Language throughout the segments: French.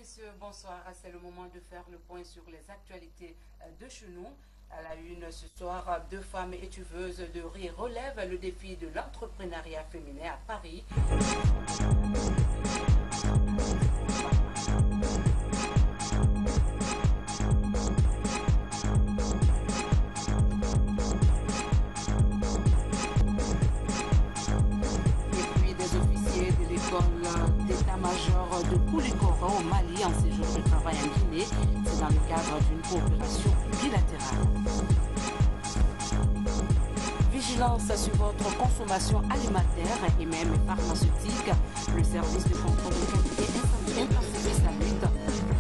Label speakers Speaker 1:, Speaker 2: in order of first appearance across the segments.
Speaker 1: messieurs, bonsoir. C'est le moment de faire le point sur les actualités de chez nous. À la une ce soir, 2 femmes étuveuses de riz relèvent le défi de l'entrepreneuriat féminin à Paris. D'état-major de Koulikoro au Mali en séjour de travail en Guinée. C'est dans le cadre d'une coopération bilatérale. Vigilance sur votre consommation alimentaire et même pharmaceutique. Le service de contrôle de qualité intensifie sa lutte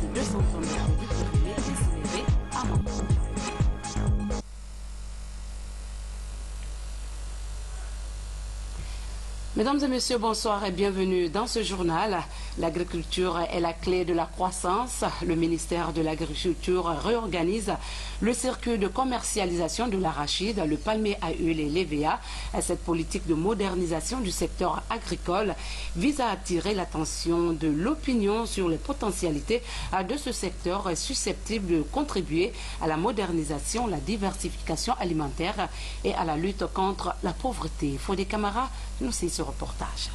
Speaker 1: de 200 tonnes de produits périmés incinérés à Mont. Mesdames et messieurs, bonsoir et bienvenue dans ce journal. L'agriculture est la clé de la croissance. Le ministère de l'Agriculture réorganise le circuit de commercialisation de l'arachide, le palmier à huile et l'EVA. Cette politique de modernisation du secteur agricole vise à attirer l'attention de l'opinion sur les potentialités de ce secteur susceptible de contribuer à la modernisation, la diversification alimentaire et à la lutte contre la pauvreté. Fodé Camara nous signe ce reportage.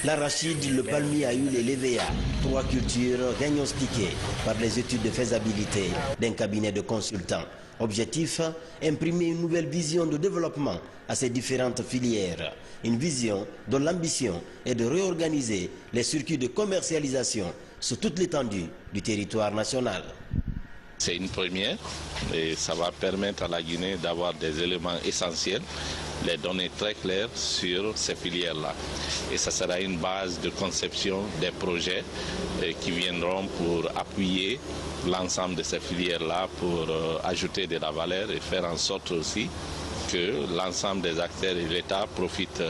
Speaker 2: L'arachide, le palmier à huile et l'EVA, 3 cultures diagnostiquées par les études de faisabilité d'un cabinet de consultants. Objectif, imprimer une nouvelle vision de développement à ces différentes filières. Une vision dont l'ambition est de réorganiser les circuits de commercialisation sur toute l'étendue du territoire national.
Speaker 3: C'est une première et ça va permettre à la Guinée d'avoir des éléments essentiels, les données très claires sur ces filières-là. Et ça sera une base de conception des projets qui viendront pour appuyer l'ensemble de ces filières-là, pour ajouter de la valeur et faire en sorte aussi que l'ensemble des acteurs et l'État profitent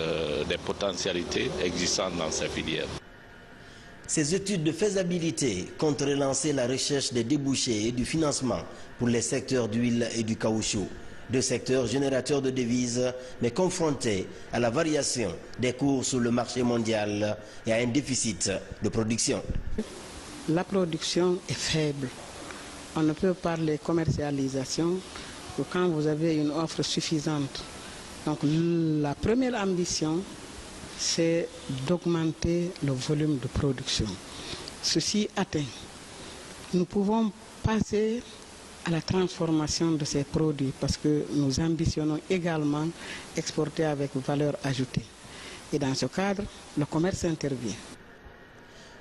Speaker 3: des potentialités existantes dans ces filières.
Speaker 2: Ces études de faisabilité comptent relancer la recherche des débouchés et du financement pour les secteurs d'huile et du caoutchouc. 2 secteurs générateurs de devises, mais confrontés à la variation des cours sur le marché mondial et à un déficit de production.
Speaker 4: La production est faible. On ne peut parler commercialisation que quand vous avez une offre suffisante. Donc la première ambition, c'est d'augmenter le volume de production. Ceci atteint, nous pouvons passer à la transformation de ces produits parce que nous ambitionnons également exporter avec valeur ajoutée. Et dans ce cadre, le commerce intervient.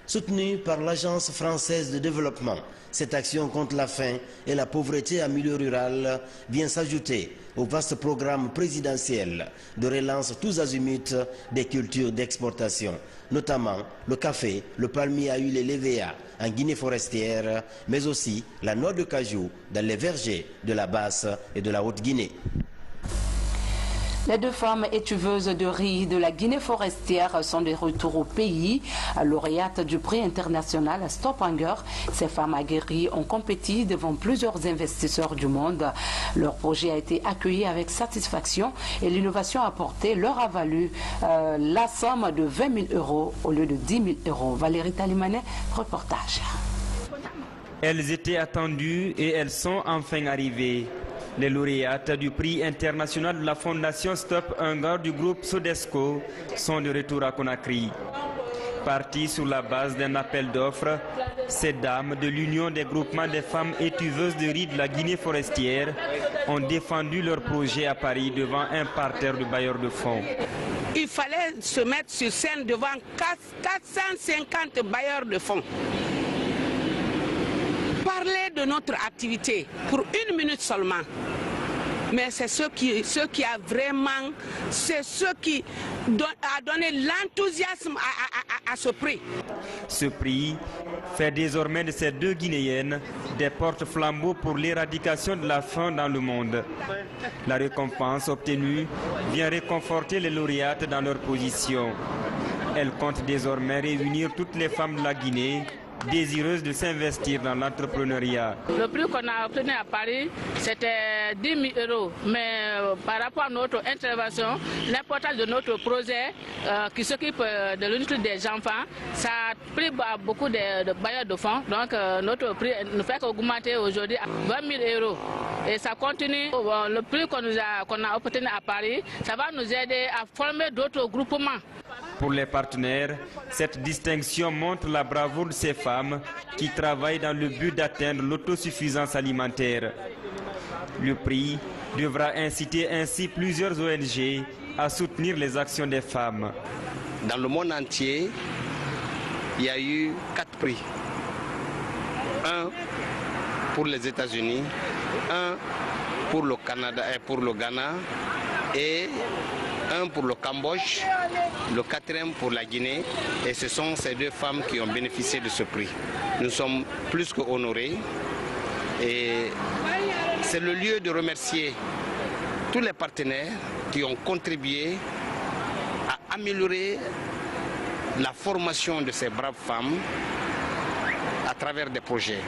Speaker 2: Soutenue par l'Agence française de développement, cette action contre la faim et la pauvreté en milieu rural vient s'ajouter au vaste programme présidentiel de relance tous azimuts des cultures d'exportation, notamment le café, le palmier à huile et l'EVA en Guinée forestière, mais aussi la noix de cajou dans les vergers de la Basse et de la Haute-Guinée.
Speaker 1: Les 2 femmes étuveuses de riz de la Guinée forestière sont de retour au pays. Lauréates du prix international Stop Hunger, ces femmes aguerries ont compéti devant plusieurs investisseurs du monde. Leur projet a été accueilli avec satisfaction et l'innovation apportée leur a valu la somme de 20 000 € au lieu de 10 000 €. Valérie Talimanet, reportage.
Speaker 5: Elles étaient attendues et elles sont enfin arrivées. Les lauréates du prix international de la fondation Stop Hunger du groupe Sodesco sont de retour à Conakry. Parties sur la base d'un appel d'offres, ces dames de l'Union des groupements des femmes étuveuses de riz de la Guinée forestière ont défendu leur projet à Paris devant un parterre de bailleurs de fonds.
Speaker 6: Il fallait se mettre sur scène devant 450 bailleurs de fonds. Parler de notre activité pour 1 minute seulement. Mais c'est ce qui a vraiment, c'est ce qui a donné l'enthousiasme à ce prix.
Speaker 5: Ce prix fait désormais de ces 2 Guinéennes des porte-flambeaux pour l'éradication de la faim dans le monde. La récompense obtenue vient réconforter les lauréates dans leur position. Elles comptent désormais réunir toutes les femmes de la Guinée désireuses de s'investir dans l'entrepreneuriat.
Speaker 6: Le prix qu'on a obtenu à Paris, c'était 10 000 €. Mais par rapport à notre intervention, l'importance de notre projet qui s'occupe de l'unité des enfants, ça a pris beaucoup de bailleurs de fonds. Donc notre prix ne fait qu'augmenter aujourd'hui à 20 000 €. Et ça continue. Le prix qu'on a obtenu à Paris, ça va nous aider à former d'autres groupements.
Speaker 5: Pour les partenaires, cette distinction montre la bravoure de ces femmes qui travaillent dans le but d'atteindre l'autosuffisance alimentaire. Le prix devra inciter ainsi plusieurs ONG à soutenir les actions des femmes.
Speaker 7: Dans le monde entier, il y a eu 4 prix. Un pour les États-Unis, un pour le Canada et pour le Ghana, et un pour le Cambodge, le 4e pour la Guinée, et ce sont ces 2 femmes qui ont bénéficié de ce prix. Nous sommes plus qu'honorés et c'est le lieu de remercier tous les partenaires qui ont contribué à améliorer la formation de ces braves femmes à travers des projets.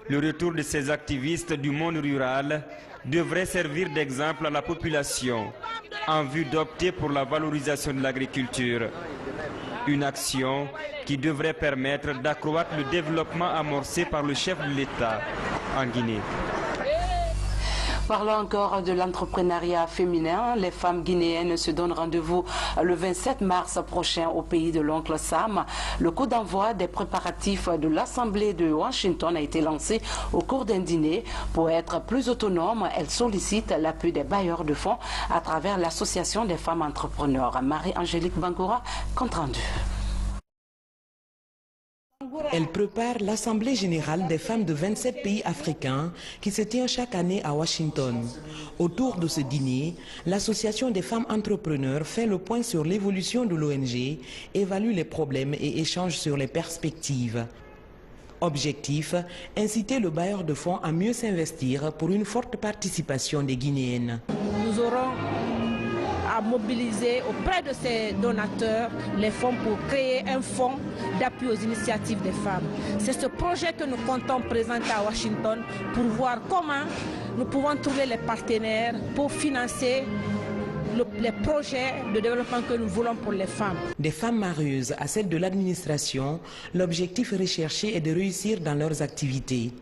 Speaker 5: Le retour de ces activistes du monde rural devrait servir d'exemple à la population en vue d'opter pour la valorisation de l'agriculture. Une action qui devrait permettre d'accroître le développement amorcé par le chef de l'État en Guinée.
Speaker 1: Parlons encore de l'entrepreneuriat féminin. Les femmes guinéennes se donnent rendez-vous le 27 mars prochain au pays de l'oncle Sam. Le coup d'envoi des préparatifs de l'Assemblée de Washington a été lancé au cours d'un dîner. Pour être plus autonome, elle sollicite l'appui des bailleurs de fonds à travers l'Association des femmes entrepreneurs. Marie-Angélique Bangoura, compte rendu.
Speaker 8: Elle prépare l'Assemblée générale des femmes de 27 pays africains qui se tient chaque année à Washington. Autour de ce dîner, l'Association des femmes entrepreneurs fait le point sur l'évolution de l'ONG, évalue les problèmes et échange sur les perspectives. Objectif, inciter le bailleur de fonds à mieux s'investir pour une forte participation des Guinéennes.
Speaker 9: Nous aurons à mobiliser auprès de ces donateurs les fonds pour créer un fonds d'appui aux initiatives des femmes. C'est ce projet que nous comptons présenter à Washington pour voir comment nous pouvons trouver les partenaires pour financer les projets de développement que nous voulons pour les femmes.
Speaker 8: Des femmes marieuses à celles de l'administration, l'objectif recherché est de réussir dans leurs activités.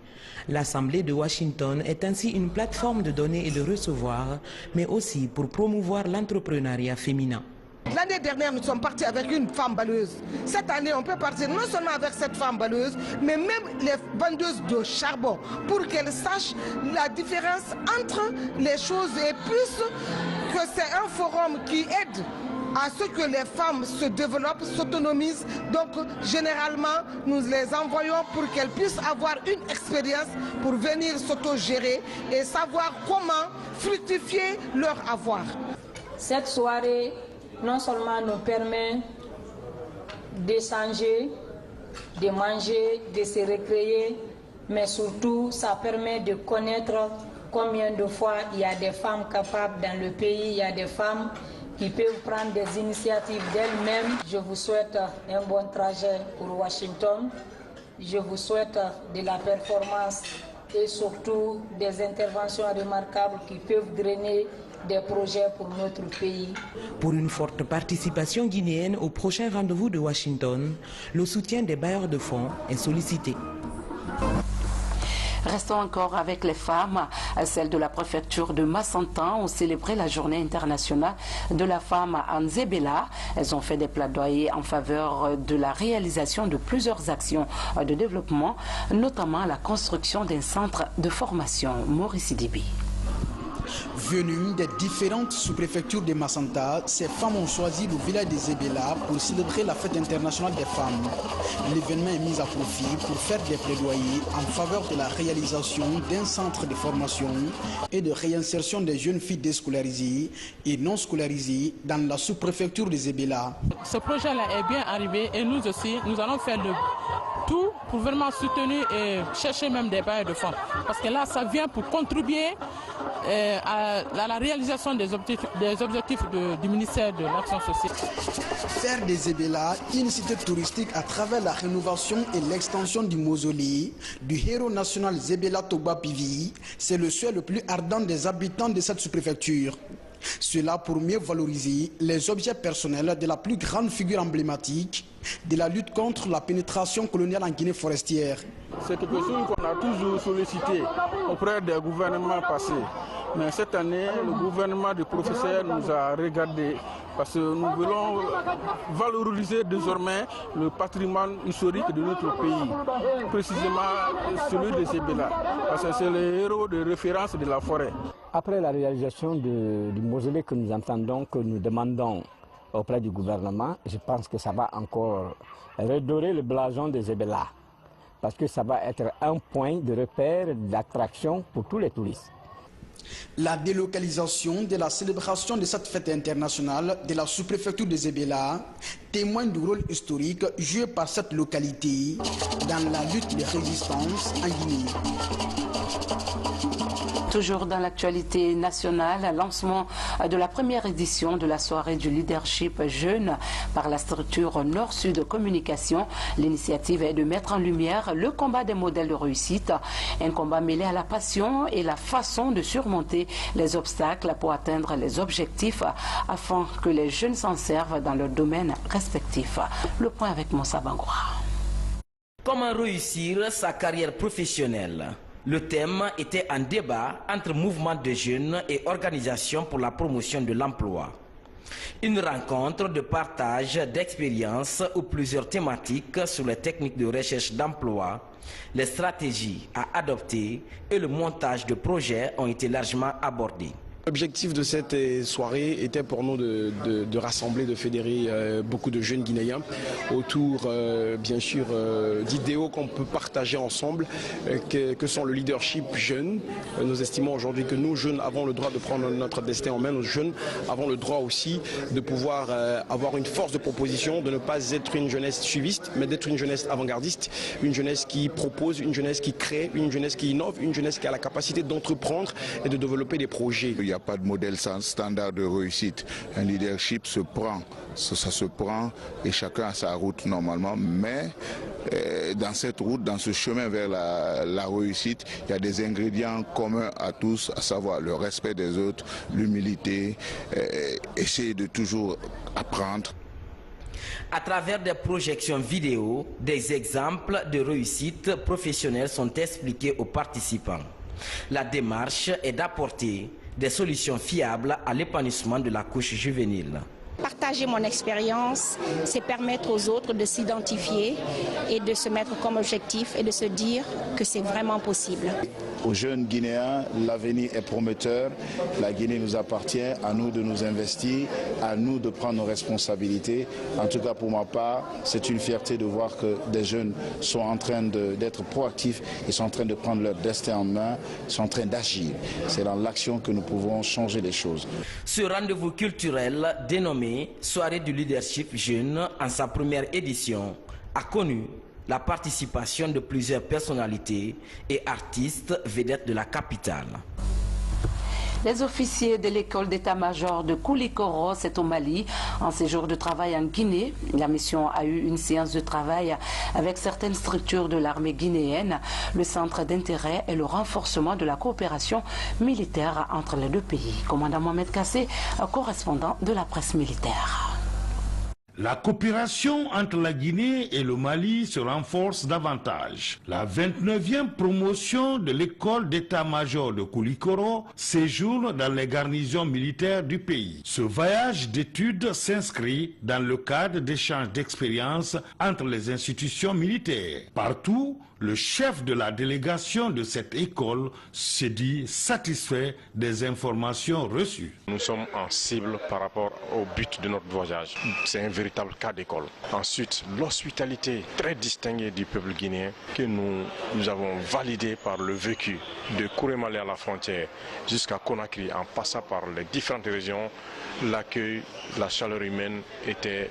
Speaker 8: L'Assemblée de Washington est ainsi une plateforme de donner et de recevoir, mais aussi pour promouvoir l'entrepreneuriat féminin.
Speaker 10: L'année dernière, nous sommes partis avec une femme balleuse. Cette année, on peut partir non seulement avec cette femme balleuse, mais même les vendeuses de charbon, pour qu'elles sachent la différence entre les choses et plus que c'est un forum qui aide à ce que les femmes se développent, s'autonomisent. Donc, généralement, nous les envoyons pour qu'elles puissent avoir une expérience pour venir s'autogérer et savoir comment fructifier leur avoir.
Speaker 11: Cette soirée, non seulement nous permet d'échanger, de manger, de se recréer, mais surtout, ça permet de connaître combien de fois il y a des femmes capables dans le pays, il y a des femmes qui peuvent prendre des initiatives d'elles-mêmes. Je vous souhaite un bon trajet pour Washington. Je vous souhaite de la performance et surtout des interventions remarquables qui peuvent drainer des projets pour notre pays.
Speaker 8: Pour une forte participation guinéenne au prochain rendez-vous de Washington, le soutien des bailleurs de fonds est sollicité.
Speaker 1: Restons encore avec les femmes. Celles de la préfecture de Massantan ont célébré la journée internationale de la femme à Nzébéla. Elles ont fait des plaidoyers en faveur de la réalisation de plusieurs actions de développement, notamment la construction d'un centre de formation. Maurice Dibi.
Speaker 12: Venues des différentes sous-préfectures de Massanta, ces femmes ont choisi le village de Zébéla pour célébrer la fête internationale des femmes. L'événement est mis à profit pour faire des plaidoyers en faveur de la réalisation d'un centre de formation et de réinsertion des jeunes filles déscolarisées et non scolarisées dans la sous-préfecture de Zébéla.
Speaker 13: Ce projet-là est bien arrivé et nous aussi, nous allons faire le tout pour vraiment soutenir et chercher même des bailleurs de fonds. Parce que là, ça vient pour contribuer à la réalisation des objectifs du ministère de l'Action sociale.
Speaker 12: Faire des Zébéla une cité touristique à travers la rénovation et l'extension du mausolée du héros national Zébéla Togba Pivi, c'est le souhait le plus ardent des habitants de cette sous-préfecture. Cela pour mieux valoriser les objets personnels de la plus grande figure emblématique de la lutte contre la pénétration coloniale en Guinée forestière.
Speaker 14: C'est quelque chose qu'on a toujours sollicité auprès des gouvernements passés. Mais cette année, le gouvernement du professeur nous a regardé parce que nous voulons valoriser désormais le patrimoine historique de notre pays, précisément celui de Zébéla, parce que c'est le héros de référence de la forêt.
Speaker 15: Après la réalisation du mausolée que nous entendons, que nous demandons auprès du gouvernement, je pense que ça va encore redorer le blason de Zébéla, parce que ça va être un point de repère, d'attraction pour tous les touristes.
Speaker 12: La délocalisation de la célébration de cette fête internationale de la sous-préfecture de Zébéla témoigne du rôle historique joué par cette localité dans la lutte de résistance en Guinée.
Speaker 1: Toujours dans l'actualité nationale, lancement de la première édition de la soirée du leadership jeune par la structure Nord-Sud Communication. L'initiative est de mettre en lumière le combat des modèles de réussite, un combat mêlé à la passion et la façon de surmonter les obstacles pour atteindre les objectifs afin que les jeunes s'en servent dans leurs domaines respectifs. Le point avec Moussa Bangoura.
Speaker 16: Comment réussir sa carrière professionnelle? Le thème était en débat entre mouvements de jeunes et organisations pour la promotion de l'emploi. Une rencontre de partage d'expériences où plusieurs thématiques sur les techniques de recherche d'emploi, les stratégies à adopter et le montage de projets ont été largement abordés.
Speaker 17: L'objectif de cette soirée était pour nous de rassembler, de fédérer beaucoup de jeunes Guinéens autour, bien sûr, d'idéaux qu'on peut partager ensemble, que sont le leadership jeune. Nous estimons aujourd'hui que nous, jeunes, avons le droit de prendre notre destin en main. Nous, jeunes, avons le droit aussi de pouvoir avoir une force de proposition, de ne pas être une jeunesse suiviste, mais d'être une jeunesse avant-gardiste, une jeunesse qui propose, une jeunesse qui crée, une jeunesse qui innove, une jeunesse qui a la capacité d'entreprendre et de développer des projets.
Speaker 18: Il n'y a pas de modèle standard de réussite. Un leadership se prend, ça se prend et chacun a sa route normalement. Mais dans cette route, dans ce chemin vers la réussite, il y a des ingrédients communs à tous, à savoir le respect des autres, l'humilité, essayer de toujours apprendre.
Speaker 16: À travers des projections vidéo, des exemples de réussite professionnelle sont expliqués aux participants. La démarche est d'apporter des solutions fiables à l'épanouissement de la couche juvénile.
Speaker 19: Partager mon expérience, c'est permettre aux autres de s'identifier et de se mettre comme objectif et de se dire que c'est vraiment possible.
Speaker 18: Aux jeunes Guinéens, l'avenir est prometteur. La Guinée nous appartient, à nous de nous investir, à nous de prendre nos responsabilités. En tout cas, pour ma part, c'est une fierté de voir que des jeunes sont en train d'être proactifs, ils sont en train de prendre leur destin en main, ils sont en train d'agir. C'est dans l'action que nous pouvons changer les choses.
Speaker 16: Ce rendez-vous culturel dénommé Soirée du leadership jeune en sa première édition a connu la participation de plusieurs personnalités et artistes vedettes de la capitale.
Speaker 1: Les officiers de l'école d'état-major de Koulikoro, c'est au Mali, en séjour de travail en Guinée. La mission a eu une séance de travail avec certaines structures de l'armée guinéenne. Le centre d'intérêt est le renforcement de la coopération militaire entre les deux pays. Commandant Mohamed Kassé, correspondant de la presse militaire.
Speaker 20: La coopération entre la Guinée et le Mali se renforce davantage. La 29e promotion de l'école d'état-major de Koulikoro séjourne dans les garnisons militaires du pays. Ce voyage d'études s'inscrit dans le cadre d'échanges d'expériences entre les institutions militaires. Partout, le chef de la délégation de cette école se dit satisfait des informations reçues.
Speaker 21: Nous sommes en cible par rapport au but de notre voyage. C'est un véritable cas d'école. Ensuite, l'hospitalité très distinguée du peuple guinéen que nous avons validée par le vécu de Kourémalé à la frontière jusqu'à Conakry, en passant par les différentes régions. L'accueil, la chaleur humaine était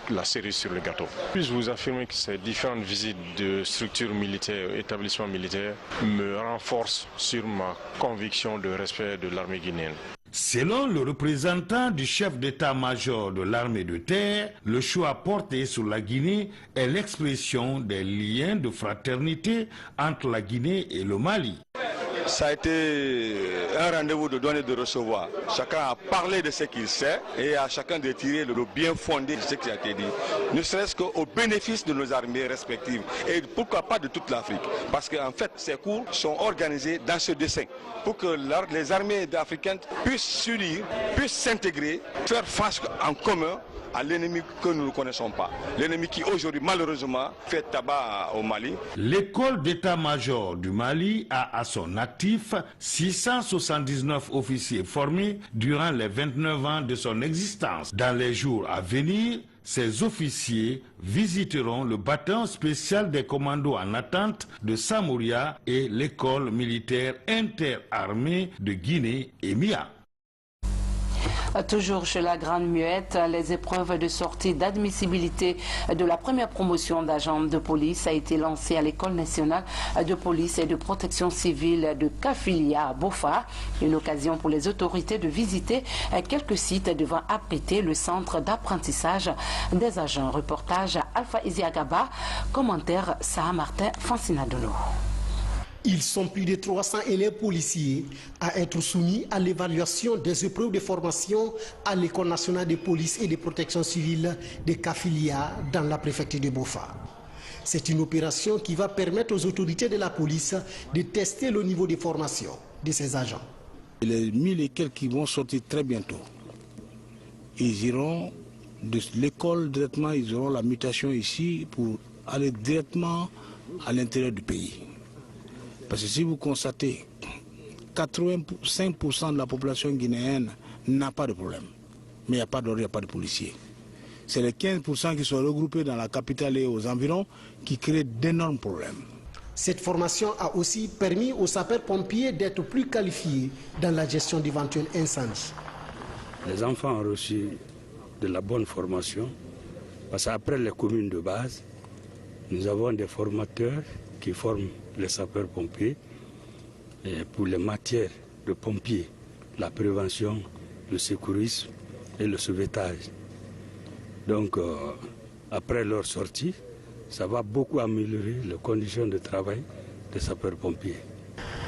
Speaker 21: la cerise sur le gâteau. Puis-je vous affirmer que ces différentes visites de structures militaires, établissements militaires, me renforcent sur ma conviction de respect de l'armée guinéenne.
Speaker 20: Selon le représentant du chef d'état-major de l'armée de terre, le choix porté sur la Guinée est l'expression des liens de fraternité entre la Guinée et le Mali.
Speaker 22: Ça a été un rendez-vous de donner et de recevoir. Chacun a parlé de ce qu'il sait et à chacun de tirer le bien fondé de ce qui a été dit. Ne serait-ce qu'au bénéfice de nos armées respectives et pourquoi pas de toute l'Afrique. Parce qu'en fait, ces cours sont organisés dans ce dessein pour que les armées africaines puissent s'unir, puissent s'intégrer, faire face en commun à l'ennemi que nous ne connaissons pas. L'ennemi qui aujourd'hui malheureusement fait tabac au Mali.
Speaker 20: L'école d'état-major du Mali a à son actif 679 officiers formés durant les 29 ans de son existence. Dans les jours à venir, ces officiers visiteront le bataillon spécial des commandos en attente de Samouria et l'école militaire interarmée de Guinée et Mia.
Speaker 1: Toujours chez la Grande Muette, les épreuves de sortie d'admissibilité de la première promotion d'agents de police a été lancée à l'École nationale de police et de protection civile de Kafilia à Bofa. Une occasion pour les autorités de visiter quelques sites devant abriter le centre d'apprentissage des agents. Reportage Alpha Isiagaba, commentaire Saha Martin Fansinadono.
Speaker 23: Ils sont plus de 300 élèves policiers à être soumis à l'évaluation des épreuves de formation à l'École nationale de police et de protection civile de Kafilia dans la préfecture de Bofa. C'est une opération qui va permettre aux autorités de la police de tester le niveau de formation de ces agents.
Speaker 24: Les 1000 et quelques qui vont sortir très bientôt, ils iront de l'école directement, ils auront la mutation ici pour aller directement à l'intérieur du pays. Parce que si vous constatez, 85% de la population guinéenne n'a pas de problème. Mais il n'y a pas d'ordre, il n'y a pas de policiers. C'est les 15% qui sont regroupés dans la capitale et aux environs qui créent d'énormes problèmes.
Speaker 23: Cette formation a aussi permis aux sapeurs-pompiers d'être plus qualifiés dans la gestion d'éventuels incendies.
Speaker 25: Les enfants ont reçu de la bonne formation parce qu'après les communes de base, nous avons des formateurs qui forment les sapeurs-pompiers pour les matières de pompiers, la prévention, le secourisme et le sauvetage. Donc, après leur sortie, ça va beaucoup améliorer les conditions de travail des sapeurs-pompiers.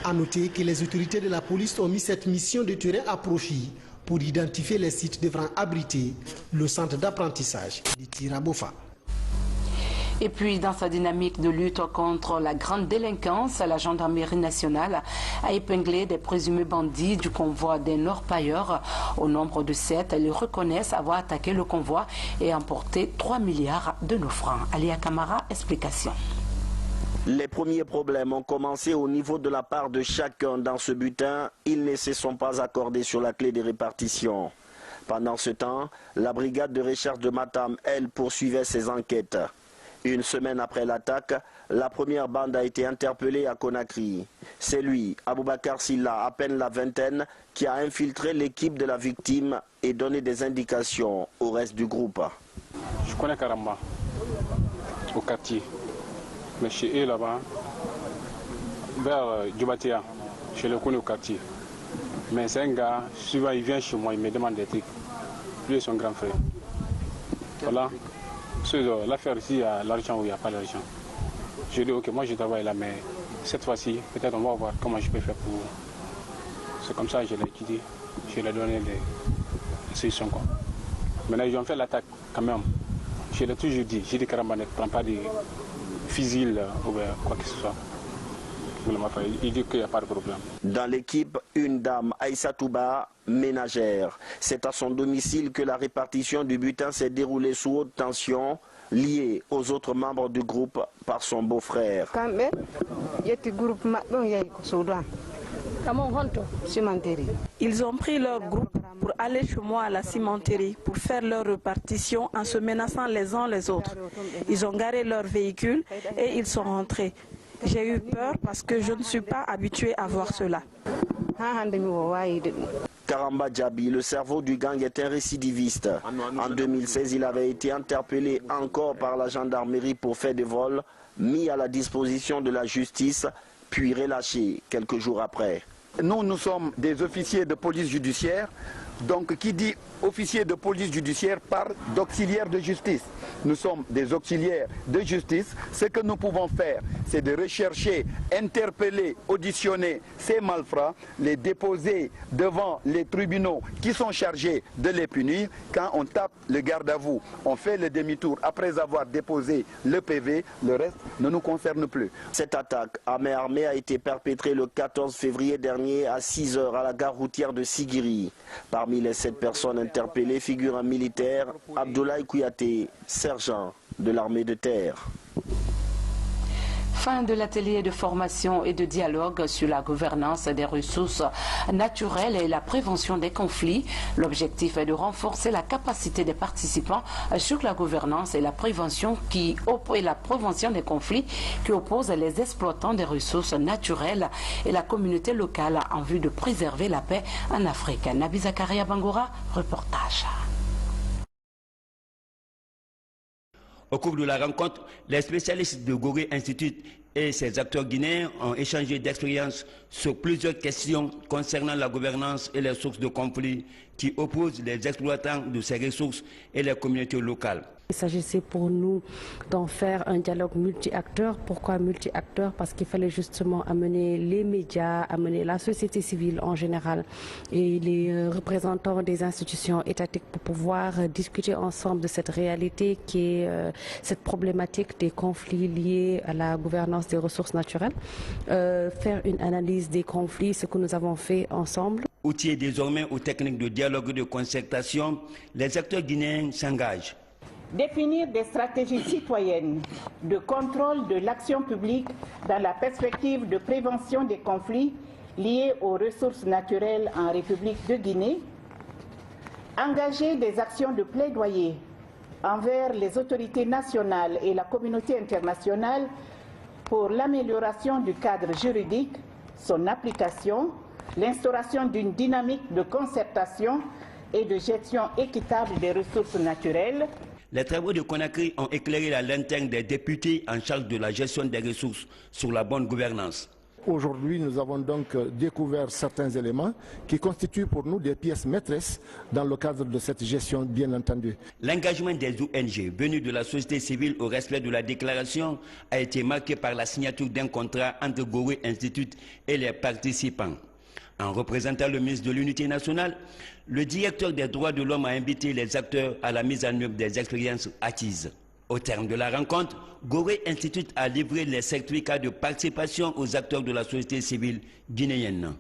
Speaker 23: À noter que les autorités de la police ont mis cette mission de terrain à profit pour identifier les sites devant abriter le centre d'apprentissage de Tirabofa.
Speaker 1: Et puis, dans sa dynamique de lutte contre la grande délinquance, la gendarmerie nationale a épinglé des présumés bandits du convoi des Nord-Pailleurs. Au nombre de 7, ils reconnaissent avoir attaqué le convoi et emporté 3 milliards de nos francs. Alia Kamara, explication.
Speaker 26: Les premiers problèmes ont commencé au niveau de la part de chacun dans ce butin. Ils ne se sont pas accordés sur la clé des répartitions. Pendant ce temps, la brigade de recherche de Matam, elle, poursuivait ses enquêtes. Une semaine après l'attaque, la première bande a été interpellée à Conakry. C'est lui, Aboubakar Silla, à peine la vingtaine, qui a infiltré l'équipe de la victime et donné des indications au reste du groupe.
Speaker 27: Je connais Karamba, au quartier. Mais chez eux là-bas, vers Djubatia, je le connais au quartier. Mais c'est un gars, souvent il vient chez moi, il me demande des trucs. Lui et son grand frère. Voilà. L'affaire ici, il y a l'argent ou il n'y a pas d'argent. Je dis, ok, moi je travaille là, mais cette fois-ci, peut-être on va voir comment je peux faire pour vous. C'est comme ça que je l'ai étudié, je lui ai donné des solutions. Maintenant, ils ont fait l'attaque quand même. Je l'ai toujours dit, j'ai dit carrément, ne prends pas de fusil ou quoi que ce soit. Il dit qu'il n'y a pas de problème.
Speaker 26: Dans l'équipe, une dame, Aïssa Touba, ménagère. C'est à son domicile que la répartition du butin s'est déroulée sous haute tension, liée aux autres membres du groupe par son beau-frère.
Speaker 28: Ils ont pris leur groupe
Speaker 2: pour aller chez moi à la cimenterie pour faire leur répartition en se menaçant les uns les autres. Ils ont garé leur véhicule et ils sont rentrés. J'ai eu peur parce que je ne suis pas habituée à voir cela.
Speaker 26: Karamba Djabi, le cerveau du gang, est un récidiviste. En 2016, il avait été interpellé encore par la gendarmerie pour fait de vol, mis à la disposition de la justice, puis relâché quelques jours après.
Speaker 3: Nous sommes des officiers de police judiciaire. Donc qui dit officier de police judiciaire parle d'auxiliaire de justice. Nous sommes des auxiliaires de justice. Ce que nous pouvons faire, c'est de rechercher, interpeller, auditionner ces malfrats, les déposer devant les tribunaux qui sont chargés de les punir. Quand on tape le garde à vous, on fait le demi-tour après avoir déposé le PV, le reste ne nous concerne plus.
Speaker 26: Cette attaque à main armée a été perpétrée le 14 février dernier à 6 h à la gare routière de Sigiri. Parmi les 7 personnes interpellées figure un militaire, Abdoulaye Kouyaté, sergent de l'armée de terre.
Speaker 1: Fin de l'atelier de formation et de dialogue sur la gouvernance des ressources naturelles et la prévention des conflits. L'objectif est de renforcer la capacité des participants sur la gouvernance et la prévention des conflits qui opposent les exploitants des ressources naturelles et la communauté locale en vue de préserver la paix en Afrique. Nabi Zakaria Bangora, reportage.
Speaker 4: Au cours de la rencontre, les spécialistes de Gorée Institute et ses acteurs guinéens ont échangé d'expériences sur plusieurs questions concernant la gouvernance et les sources de conflits qui opposent les exploitants de ces ressources et les communautés locales.
Speaker 5: Il s'agissait pour nous d'en faire un dialogue multi-acteurs. Pourquoi multi-acteurs? Parce qu'il fallait justement amener les médias, amener la société civile en général et les représentants des institutions étatiques pour pouvoir discuter ensemble de cette réalité qui est cette problématique des conflits liés à la gouvernance des ressources naturelles. Faire une analyse des conflits, ce que nous avons fait ensemble.
Speaker 4: Outillés désormais aux techniques de dialogue et de concertation, les acteurs guinéens s'engagent.
Speaker 6: Définir des stratégies citoyennes de contrôle de l'action publique dans la perspective de prévention des conflits liés aux ressources naturelles en République de Guinée. Engager des actions de plaidoyer envers les autorités nationales et la communauté internationale pour l'amélioration du cadre juridique, son application, l'instauration d'une dynamique de concertation et de gestion équitable des ressources naturelles.
Speaker 4: Les travaux de Conakry ont éclairé la lanterne des députés en charge de la gestion des ressources sur la bonne gouvernance.
Speaker 7: Aujourd'hui, nous avons donc découvert certains éléments qui constituent pour nous des pièces maîtresses dans le cadre de cette gestion, bien entendu.
Speaker 4: L'engagement des ONG venus de la société civile au respect de la déclaration a été marqué par la signature d'un contrat entre Gorée Institute et les participants. En représentant le ministre de l'Unité nationale, le directeur des droits de l'homme a invité les acteurs à la mise en œuvre des expériences acquises. Au terme de la rencontre, Gorée Institute a livré les certificats de participation aux acteurs de la société civile guinéenne.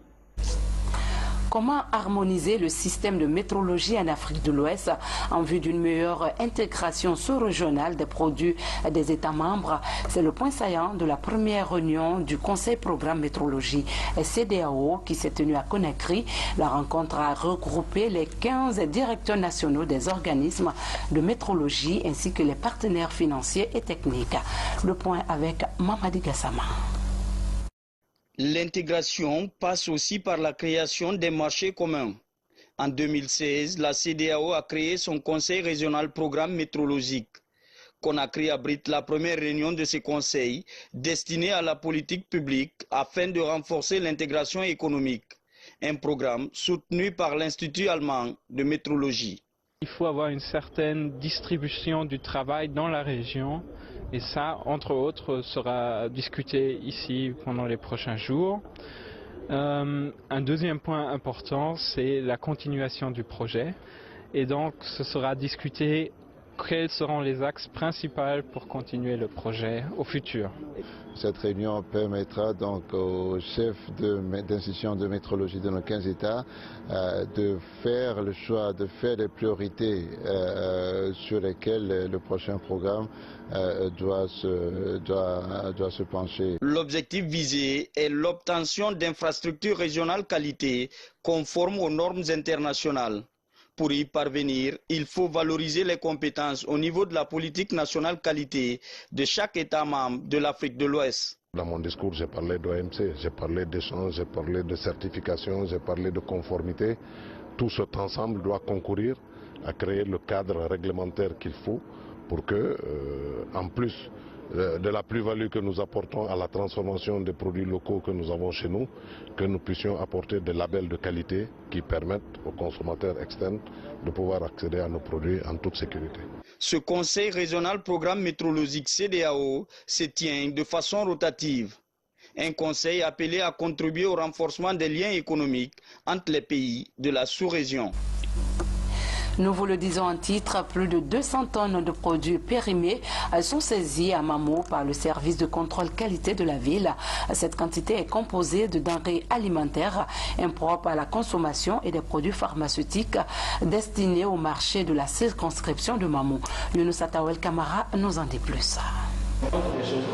Speaker 1: Comment harmoniser le système de métrologie en Afrique de l'Ouest en vue d'une meilleure intégration sous-régionale des produits des États membres? C'est le point saillant de la première réunion du Conseil Programme Métrologie CEDEAO qui s'est tenue à Conakry. La rencontre a regroupé les 15 directeurs nationaux des organismes de métrologie ainsi que les partenaires financiers et techniques. Le point avec Mamadi Gassama.
Speaker 9: L'intégration passe aussi par la création des marchés communs. En 2016, la CEDEAO a créé son Conseil régional programme métrologique. Conakry abrite la première réunion de ce conseil destiné à la politique publique afin de renforcer l'intégration économique. Un programme soutenu par l'Institut allemand de métrologie.
Speaker 28: Il faut avoir une certaine distribution du travail dans la région. Et ça, entre autres, sera discuté ici pendant les prochains jours. Un deuxième point important, c'est la continuation du projet. Et donc, ce sera discuté quels seront les axes principaux pour continuer le projet au futur.
Speaker 8: Cette réunion permettra donc aux chefs d'institutions de métrologie de nos 15 États de faire le choix, de faire des priorités sur lesquelles le prochain programme doit se pencher.
Speaker 9: L'objectif visé est l'obtention d'infrastructures régionales qualité conformes aux normes internationales. Pour y parvenir, il faut valoriser les compétences au niveau de la politique nationale qualité de chaque État membre de l'Afrique de l'Ouest.
Speaker 10: Dans mon discours, j'ai parlé d'OMC, j'ai parlé d'échange, j'ai parlé de certification, j'ai parlé de conformité. Tout cet ensemble doit concourir à créer le cadre réglementaire qu'il faut pour que, en plus de la plus-value que nous apportons à la transformation des produits locaux que nous avons chez nous, que nous puissions apporter des labels de qualité qui permettent aux consommateurs externes de pouvoir accéder à nos produits en toute sécurité.
Speaker 9: Ce Conseil régional programme métrologique CEDEAO se tient de façon rotative. Un conseil appelé à contribuer au renforcement des liens économiques entre les pays de la sous-région.
Speaker 1: Nous vous le disons en titre, plus de 200 tonnes de produits périmés sont saisis à Mamo par le service de contrôle qualité de la ville. Cette quantité est composée de denrées alimentaires impropres à la consommation et des produits pharmaceutiques destinés au marché de la circonscription de Mamo. Younous Atawel Kamara nous en dit plus.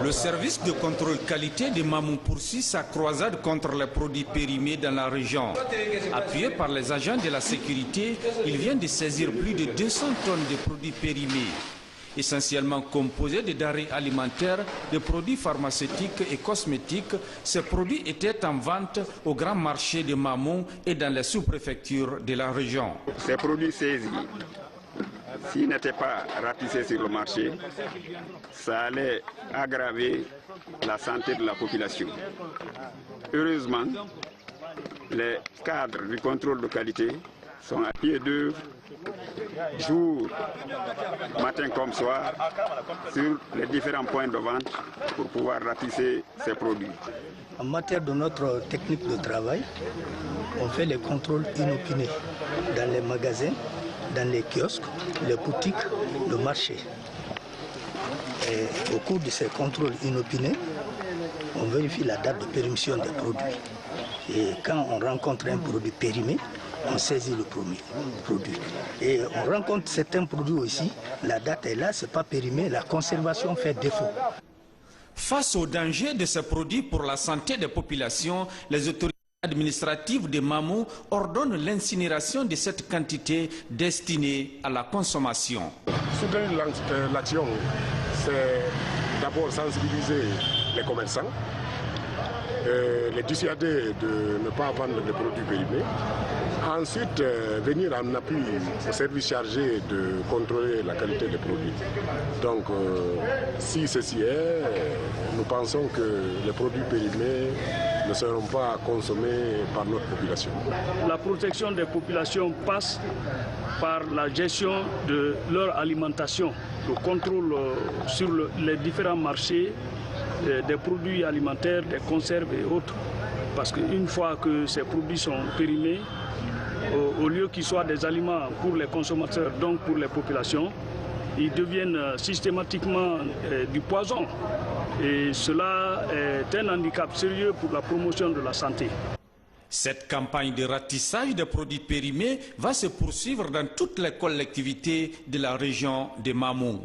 Speaker 11: Le service de contrôle qualité de Mamou poursuit sa croisade contre les produits périmés dans la région. Appuyé par les agents de la sécurité, il vient de saisir plus de 200 tonnes de produits périmés, essentiellement composés de denrées alimentaires, de produits pharmaceutiques et cosmétiques. Ces produits étaient en vente au grand marché de Mamou et dans les sous-préfectures de la région.
Speaker 12: Ces produits saisis, s'ils n'étaient pas ratissés sur le marché, ça allait aggraver la santé de la population. Heureusement, les cadres du contrôle de qualité sont à pied d'œuvre, jour, matin comme soir, sur les différents points de vente pour pouvoir ratisser ces produits.
Speaker 13: En matière de notre technique de travail, on fait les contrôles inopinés dans les magasins, dans les kiosques, les boutiques, le marché. Et au cours de ces contrôles inopinés, on vérifie la date de péremption des produits. Et quand on rencontre un produit périmé, on saisit le produit. Et on rencontre certains produits aussi, la date est là, ce n'est pas périmé, la conservation fait défaut.
Speaker 11: Face au danger de ces produits pour la santé des populations, les autorités administratives de Mamou ordonnent l'incinération de cette quantité destinée à la consommation.
Speaker 10: Soutenir l'action, c'est d'abord sensibiliser les commerçants, les dissuader de ne pas vendre des produits périmés. Ensuite, venir en appui au service chargé de contrôler la qualité des produits. Donc, si ceci est, nous pensons que les produits périmés ne seront pas consommés par notre population.
Speaker 14: La protection des populations passe par la gestion de leur alimentation, le contrôle sur les différents marchés des produits alimentaires, des conserves et autres. Parce qu'une fois que ces produits sont périmés, au lieu qu'ils soient des aliments pour les consommateurs, donc pour les populations, ils deviennent systématiquement du poison. Et cela est un handicap sérieux pour la promotion de la santé.
Speaker 11: Cette campagne de ratissage des produits périmés va se poursuivre dans toutes les collectivités de la région de Mamou.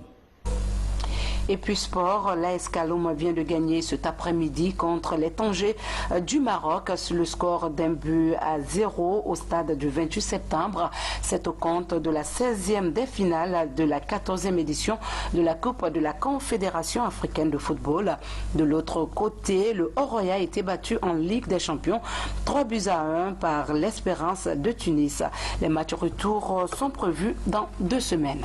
Speaker 1: Et puis sport, l'AS Kaloum vient de gagner cet après-midi contre les Tangers du Maroc sur le score d'1-0 au stade du 28 septembre. C'est au compte de la 16e des finales de la 14e édition de la Coupe de la Confédération africaine de football. De l'autre côté, le Oroya a été battu en Ligue des Champions 3-1 par l'Espérance de Tunis. Les matchs retour sont prévus dans 2 semaines.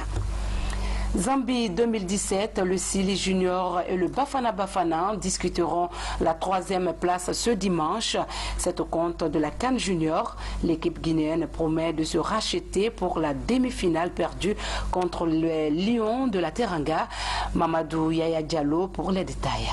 Speaker 1: Zambie 2017, le Sili Junior et le Bafana Bafana discuteront la 3e place ce dimanche. C'est au compte de la CAN Junior. L'équipe guinéenne promet de se racheter pour la demi-finale perdue contre les Lions de la Teranga. Mamadou Yaya Diallo pour les détails.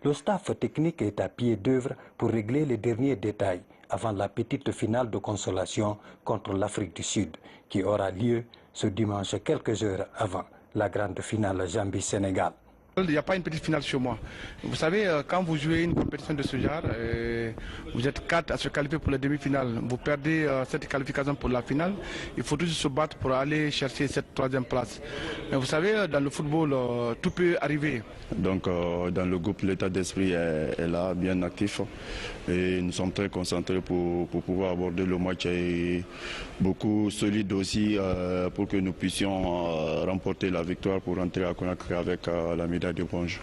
Speaker 15: Le staff technique est à pied d'œuvre pour régler les derniers détails avant la petite finale de consolation contre l'Afrique du Sud, qui aura lieu ce dimanche quelques heures avant la grande finale Zambie-Sénégal.
Speaker 16: Il n'y a pas une petite finale chez moi. Vous savez, quand vous jouez une compétition de ce genre, vous êtes 4 à se qualifier pour la demi-finale. Vous perdez cette qualification pour la finale. Il faut toujours se battre pour aller chercher cette 3e place. Mais vous savez, dans le football, tout peut arriver.
Speaker 17: Donc, dans le groupe, l'état d'esprit est là, bien actif. Et nous sommes très concentrés pour pouvoir aborder le match et beaucoup solides aussi pour que nous puissions remporter la victoire pour rentrer à Conakry avec la médaille de bronze.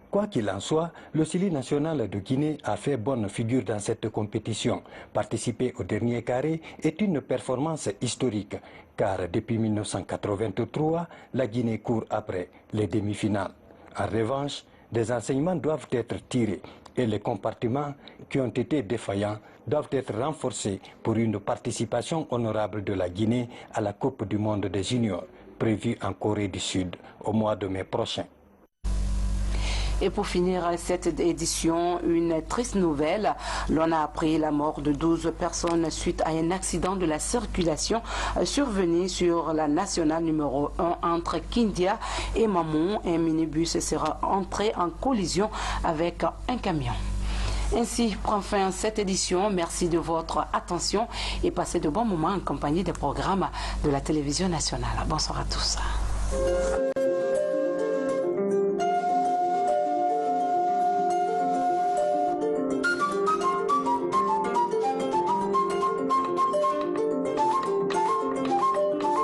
Speaker 15: Quoi qu'il en soit, le Sili national de Guinée a fait bonne figure dans cette compétition. Participer au dernier carré est une performance historique, car depuis 1983, la Guinée court après les demi-finales. En revanche, des enseignements doivent être tirés et les compartiments qui ont été défaillants doivent être renforcés pour une participation honorable de la Guinée à la Coupe du monde des juniors, prévue en Corée du Sud au mois de mai prochain.
Speaker 1: Et pour finir cette édition, une triste nouvelle. L'on a appris la mort de 12 personnes suite à un accident de la circulation survenu sur la nationale numéro 1 entre Kindia et Mamon. Un minibus sera entré en collision avec un camion. Ainsi prend fin cette édition. Merci de votre attention et passez de bons moments en compagnie des programmes de la télévision nationale. Bonsoir à tous.